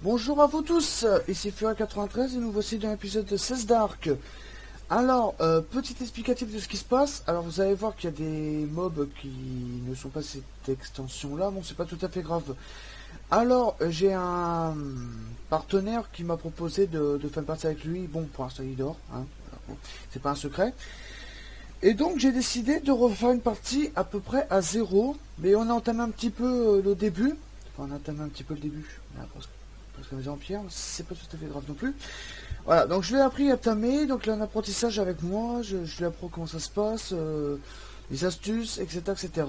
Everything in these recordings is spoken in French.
Bonjour à vous tous, ici Fury93 et nous voici dans l'épisode de 16 Dark. Alors, petit explicatif de ce qui se passe. Alors vous allez voir qu'il y a des mobs qui ne sont pas cette extension là, bon c'est pas tout à fait grave. Alors, j'ai un partenaire qui m'a proposé de faire une partie avec lui. Bon, pour l'instant il dort, hein. Bon, c'est pas un secret. Et donc j'ai décidé de refaire une partie à peu près à zéro. Mais on a entamé un petit peu le début. Enfin, on a entamé un petit peu le début. Voilà, parce que en pierre, c'est pas tout à fait grave non plus. Voilà, donc je l'ai appris à tamer, donc là un apprentissage avec moi, je lui apprends comment ça se passe, les astuces, etc., etc.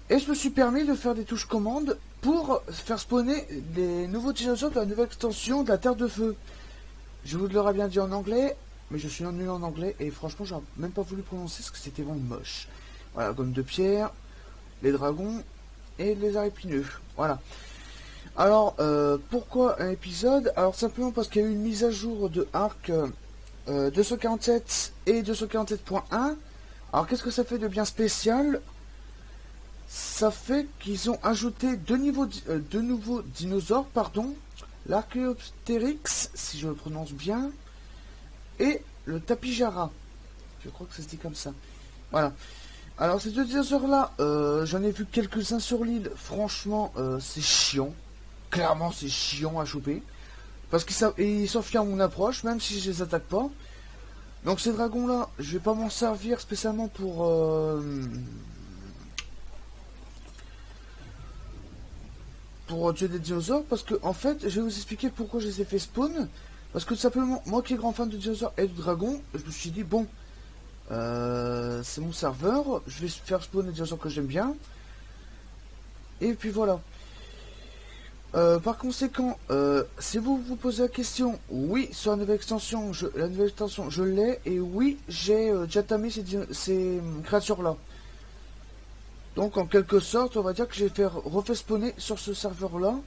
Et je me suis permis de faire des touches commandes pour faire spawner les nouveaux dinosaures de la nouvelle extension de la Terre de Feu. Je vous l'aurais bien dit en anglais, mais je suis nul en anglais et franchement j'aurais même pas voulu prononcer parce que c'était vraiment moche. Voilà, gomme de pierre, les dragons et les arépineux. Voilà. Alors, pourquoi un épisode? Alors, simplement parce qu'il y a eu une mise à jour de Arc 247 et 247.1. Alors, qu'est-ce que ça fait de bien spécial? Ça fait qu'ils ont ajouté deux nouveaux dinosaures, pardon. L'Archéoptérix, si je le prononce bien, et le Tapijara. Je crois que ça se dit comme ça. Voilà. Alors, ces deux dinosaures-là, j'en ai vu quelques-uns sur l'île. Franchement, c'est chiant. Clairement, c'est chiant à choper. Parce qu'ils s'enfuient à mon approche, même si je les attaque pas. Donc ces dragons-là, je vais pas m'en servir spécialement pour tuer des dinosaures. Parce que, en fait, je vais vous expliquer pourquoi je les ai fait spawn. Parce que tout simplement, moi qui est grand fan de dinosaures et de dragons, je me suis dit, bon, c'est mon serveur, je vais faire spawn des dinosaures que j'aime bien. Et puis voilà. Par conséquent, si vous vous posez la question, oui, sur la nouvelle extension, je l'ai, et oui, j'ai déjà tamé ces créatures-là. Donc, en quelque sorte, on va dire que j'ai refait spawner sur ce serveur-là.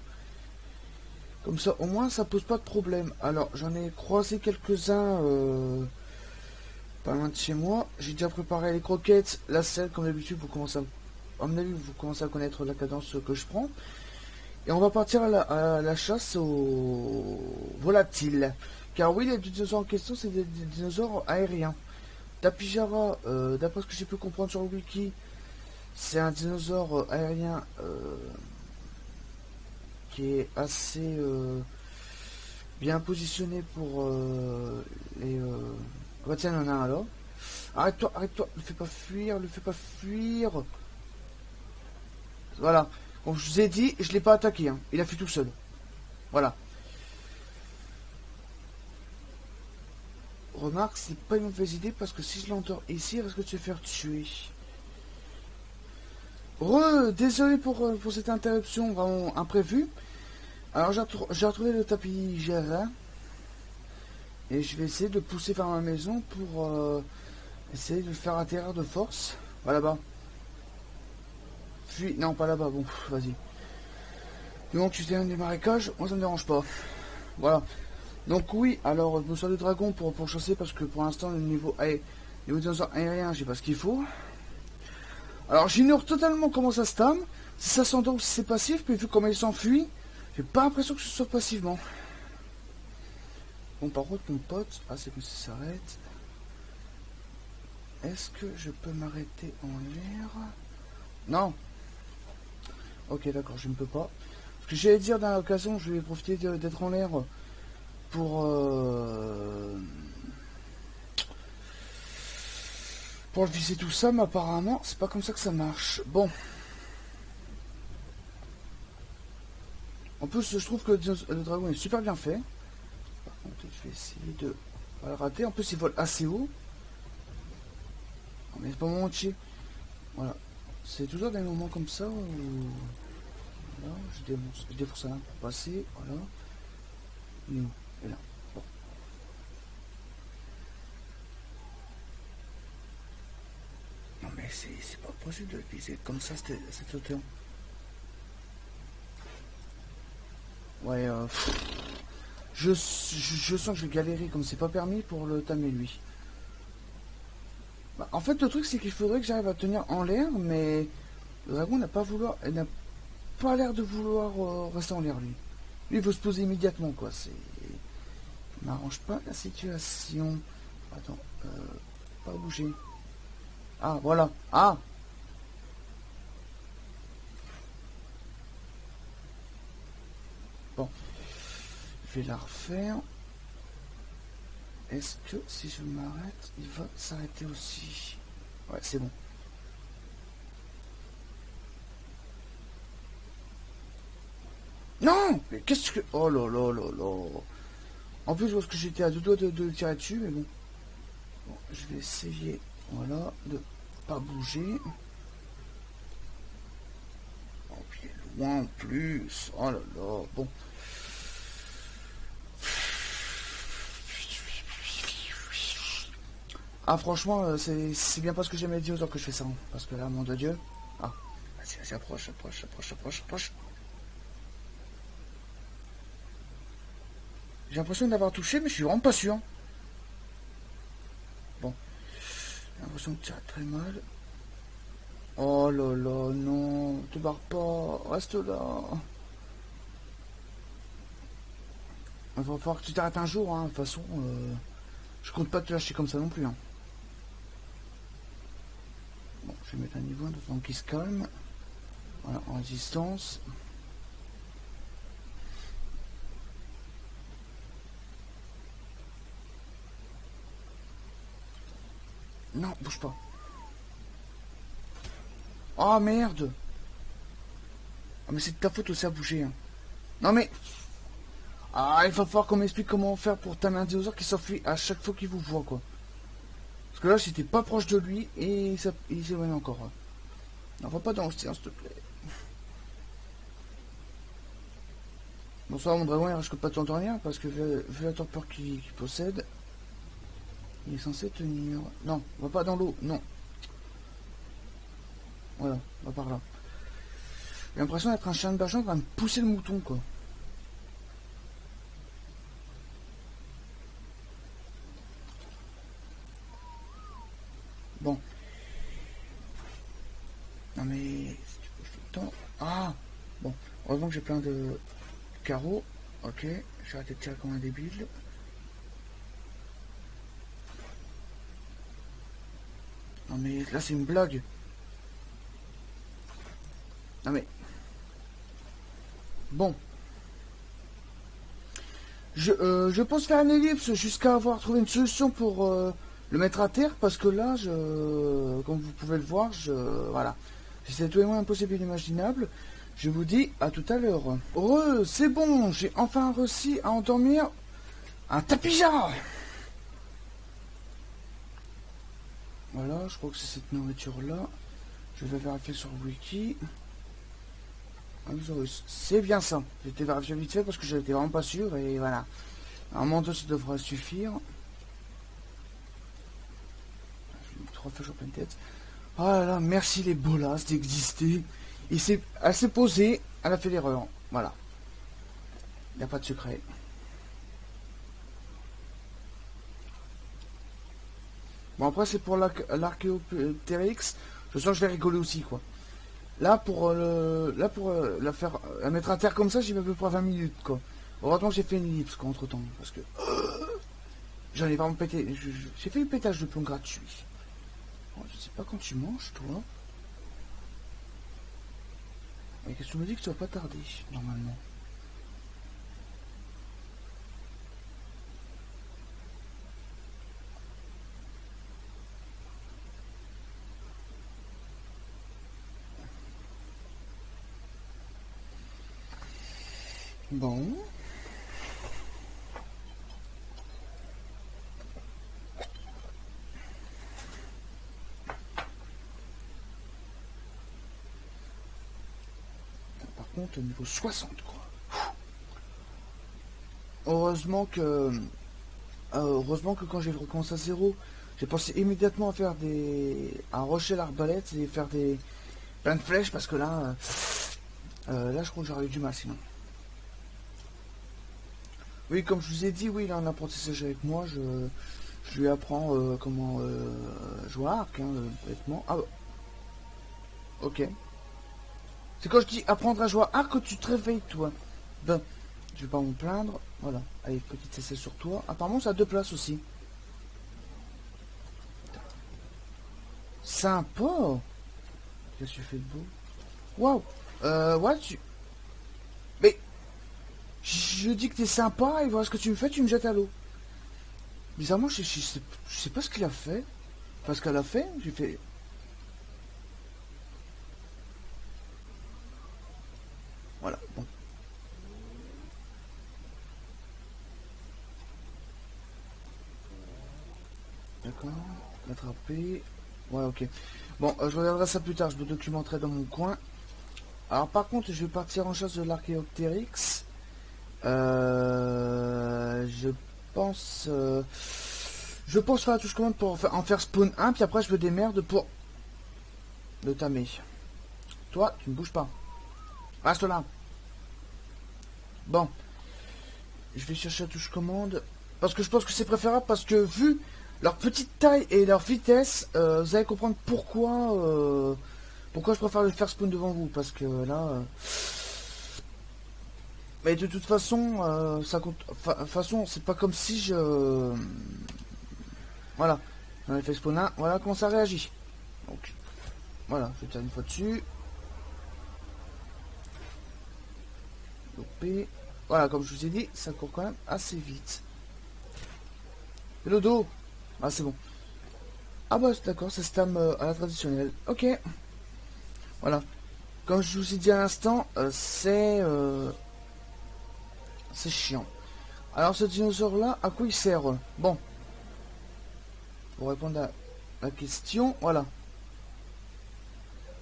Comme ça, au moins, ça pose pas de problème. Alors, j'en ai croisé quelques-uns pas loin de chez moi. J'ai déjà préparé les croquettes, la selle, comme d'habitude, à mon avis, vous commencez à connaître la cadence que je prends. Et on va partir à la chasse aux volatiles. Car oui, les dinosaures en question, c'est des dinosaures aériens. Tapijara, d'après ce que j'ai pu comprendre sur le wiki, c'est un dinosaure aérien qui est assez bien positionné pour les... Oh, tiens, il y en a un là. Arrête-toi, arrête-toi, ne fais pas fuir, ne fais pas fuir. Voilà. Comme je vous ai dit, je l'ai pas attaqué, hein. Il a fui tout seul. Voilà. Remarque, c'est pas une mauvaise idée parce que si je l'entends ici, il risque de se faire tuer. Désolé pour cette interruption vraiment imprévue. Alors j'ai retrouvé le tapis Gérard et je vais essayer de le pousser vers ma maison pour essayer de le faire atterrir de force. Va là-bas. Fuis. Non, pas là-bas. Bon, vas-y. Donc tu t'es des marécages, moi ça me dérange pas. Voilà. Donc oui, alors je me sers du dragon pour chasser parce que pour l'instant le niveau dinosaure aérien, j'ai pas ce qu'il faut. Alors j'ignore totalement comment ça se tame, si ça s'entend ou si c'est passif, mais vu comment il s'enfuit, j'ai pas l'impression que je saute passivement. Bon par contre mon pote, c'est comme ça s'arrête. Est-ce que je peux m'arrêter en l'air? Non. Ok d'accord, je ne peux pas. Ce que j'allais dire dans l'occasion, je vais profiter d'être en l'air pour viser tout ça, mais apparemment c'est pas comme ça que ça marche. Bon. En plus je trouve que le dragon est super bien fait. Par contre je vais essayer de pas le rater. En plus il vole assez haut. Non, mais c'est pas mon entier. Voilà. C'est toujours des moments comme ça où... Là, je défonce un pour passer. Voilà. Il est où? Il est là. Bon. Non mais c'est pas possible de le viser comme ça cette hauteur. Ouais, je sens que je vais galérer comme c'est pas permis pour le tamer lui. Bah, en fait le truc c'est qu'il faudrait que j'arrive à tenir en l'air, mais le dragon n'a pas l'air de vouloir rester en l'air lui. Lui, il faut se poser immédiatement, quoi. C'est... n'arrange pas la situation. Attends, pas bouger. Ah, voilà. Ah! Bon. Je vais la refaire. Est-ce que si je m'arrête, il va s'arrêter aussi? Ouais, c'est bon. Non! Mais qu'est-ce que... Oh là là là là. En plus, je pense que j'étais à deux doigts de le tirer dessus, mais bon. Bon, je vais essayer, voilà, de pas bouger. Oh, puis il est loin en plus. Oh là là, bon. Ah, franchement, c'est bien parce que j'aimais dire que je fais ça. Hein, parce que là, mon Dieu. Ah, vas-y, vas-y, approche, approche, approche, approche, approche. J'ai l'impression d'avoir touché, mais je suis vraiment pas sûr. Bon, j'ai l'impression que tu as très mal. Oh là là, non, te barre pas, reste là. Il va falloir que tu t'arrêtes un jour, hein. De toute façon, je compte pas te lâcher comme ça non plus. Hein. Bon, je vais mettre un niveau avant qu'il se calme. Voilà, en résistance. Non, bouge pas. Oh merde. Ah mais c'est de ta faute aussi à bouger. Hein. Non mais... Ah, il va falloir qu'on m'explique comment faire pour tamer un dinosaure qui s'enfuit à chaque fois qu'il vous voit, quoi. Parce que là, j'étais pas proche de lui et il s'éloigne encore. Hein. Non, va pas dans l'océan, s'il te plaît. Bonsoir, mon dragon, il risque pas de t'endormir parce que vu la torpeur qu'il possède, il est censé tenir... Non, va pas dans l'eau, non. Voilà, va par là. J'ai l'impression d'être un chien de berger en train de pousser le mouton, quoi. Bon. Non mais... Si tu bouges tout le temps... Ah. Bon. Heureusement que j'ai plein de carreaux. Ok. J'ai arrêté de tirer comme un débile. Non mais là c'est une blague. Non mais... Bon. Je pense faire une ellipse jusqu'à avoir trouvé une solution pour le mettre à terre parce que là, comme vous pouvez le voir, voilà. J'essaie de tous les moyens possibles et inimaginables. Je vous dis à tout à l'heure. Heureux, c'est bon, j'ai enfin réussi à endormir un tapija. Voilà, je crois que c'est cette nourriture-là. Je vais vérifier sur le wiki. C'est bien ça. J'étais vérifié vite fait parce que j'étais vraiment pas sûr et voilà. Un manteau ça devrait suffire. J'ai mis 3 flèches en pleine tête. Oh là là, merci les bolas d'exister. Et elle s'est posée, elle a fait l'erreur. Voilà. Il n'y a pas de secret. Bon après c'est pour l'archéoptérix. Je sens que je vais rigoler aussi quoi. Là pour la mettre à terre comme ça, j'y vais à peu près 20 minutes quoi. Heureusement j'ai fait une ellipse quoi entre temps. Parce que j'en ai vraiment pété. J'ai fait un pétage de plomb gratuit. Oh, je sais pas quand tu manges toi. Mais qu'est-ce que tu me dis que tu vas pas tarder normalement. Bon. Par contre, au niveau 60, quoi. Heureusement que quand j'ai recommencé à zéro, j'ai pensé immédiatement à faire à rusher l'arbalète et faire plein de flèches parce que là, là je crois que j'aurais eu du mal sinon. Oui, comme je vous ai dit, oui, il a un apprentissage avec moi. Je lui apprends comment jouer à arc, hein, bêtement. Ah, ok. C'est quand je dis apprendre à jouer à arc que tu te réveilles, toi. Ben, Je vais pas me plaindre. Voilà. Allez, petite essai sur toi. Apparemment, ça a 2 places aussi. Sympa. Qu'est-ce que tu fais de beau? Waouh. Ouais, Mais, je dis que t'es sympa et voilà ce que tu me fais, tu me jettes à l'eau. Bizarrement, je sais pas ce qu'il a fait. Parce qu'elle a fait, j'ai fait... Voilà, bon. D'accord, l'attraper. Ouais, ok. Bon, je regarderai ça plus tard, je me documenterai dans mon coin. Alors par contre, je vais partir en chasse de l'Archéoptérix. Je pense... je pense faire la touche commande pour en faire spawn 1, puis après je me démerde pour le tamer. Toi, tu ne bouges pas. Reste là. Bon. Je vais chercher la touche commande. Parce que je pense que c'est préférable, parce que vu leur petite taille et leur vitesse, vous allez comprendre pourquoi... pourquoi je préfère le faire spawn devant vous. Parce que là... Mais de toute façon, ça compte. De toute façon, c'est pas comme si je. Voilà. J'en ai fait spawn 1. Voilà comment ça réagit. Donc, voilà. Je tire une fois dessus. Loupé. Voilà, comme je vous ai dit, ça court quand même assez vite. Et le dos. Ah, c'est bon. Ah bah, d'accord, ça se tame à la traditionnelle. Ok. Voilà. Comme je vous ai dit à l'instant, c'est chiant. Alors ce dinosaure là, à quoi il sert? Bon. Pour répondre à la question, voilà.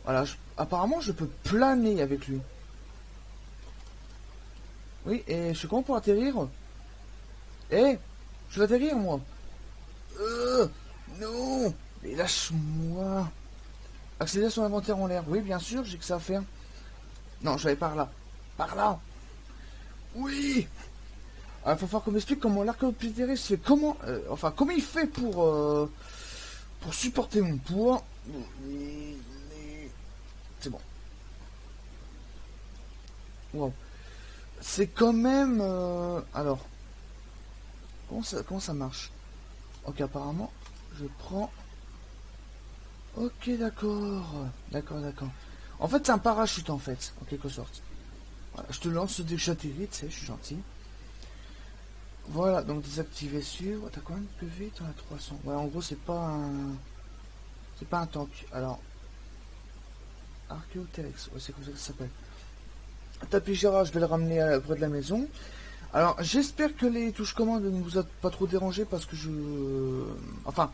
Voilà, apparemment je peux planer avec lui. Oui, et je suis comment pour atterrir? Eh, je vais atterrir moi. Non, mais lâche-moi. Accéder à son inventaire en l'air. Oui, bien sûr, j'ai que ça à faire. Non, je vais par là. Par là. Oui. Il faut falloir qu'on m'explique comment l'Archéoptérix fait. Comment, enfin, comment il fait pour supporter mon poids. C'est bon. Wow. C'est quand même... alors, comment ça marche? Ok, apparemment, je prends... Ok, d'accord. D'accord, d'accord. En fait, c'est un parachute, en fait, en quelque sorte. Voilà, je te lance dès que j'atterris, tu sais, je suis gentil. Voilà, donc désactiver sur... T'as combien de PV? T'en as 300. Ouais, en gros, c'est pas un... C'est pas un tank. Alors... Archéoptérix, ouais, c'est comme ça que ça s'appelle. Tapis Gérard, je vais le ramener près de la maison. Alors, j'espère que les touches commandes ne vous a pas trop dérangé parce que je... Enfin,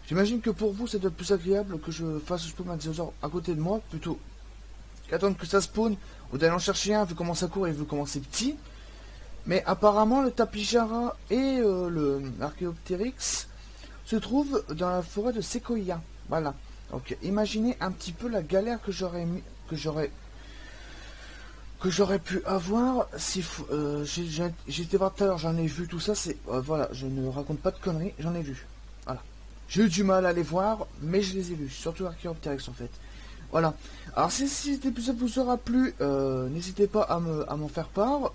j'imagine que pour vous, ça doit être plus agréable que je fasse spawn un dinosaure à côté de moi, plutôt qu'attendre que ça spawn, ou d'aller en chercher un, vu comment ça court et vu comment c'est petit. Mais apparemment, le Tapijara et le Archéoptérix se trouvent dans la forêt de Sequoia. Voilà. Donc, imaginez un petit peu la galère que j'aurais pu avoir si j'ai été voir tout à l'heure, j'en ai vu tout ça, c'est voilà, je ne raconte pas de conneries, j'en ai vu. Voilà. J'ai eu du mal à les voir, mais je les ai vus, surtout Archéoptérix en fait. Voilà. Alors si cet épisode vous aura plu, n'hésitez pas à m'en faire part.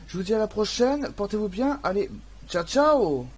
Je vous dis à la prochaine, portez-vous bien, allez, ciao ciao.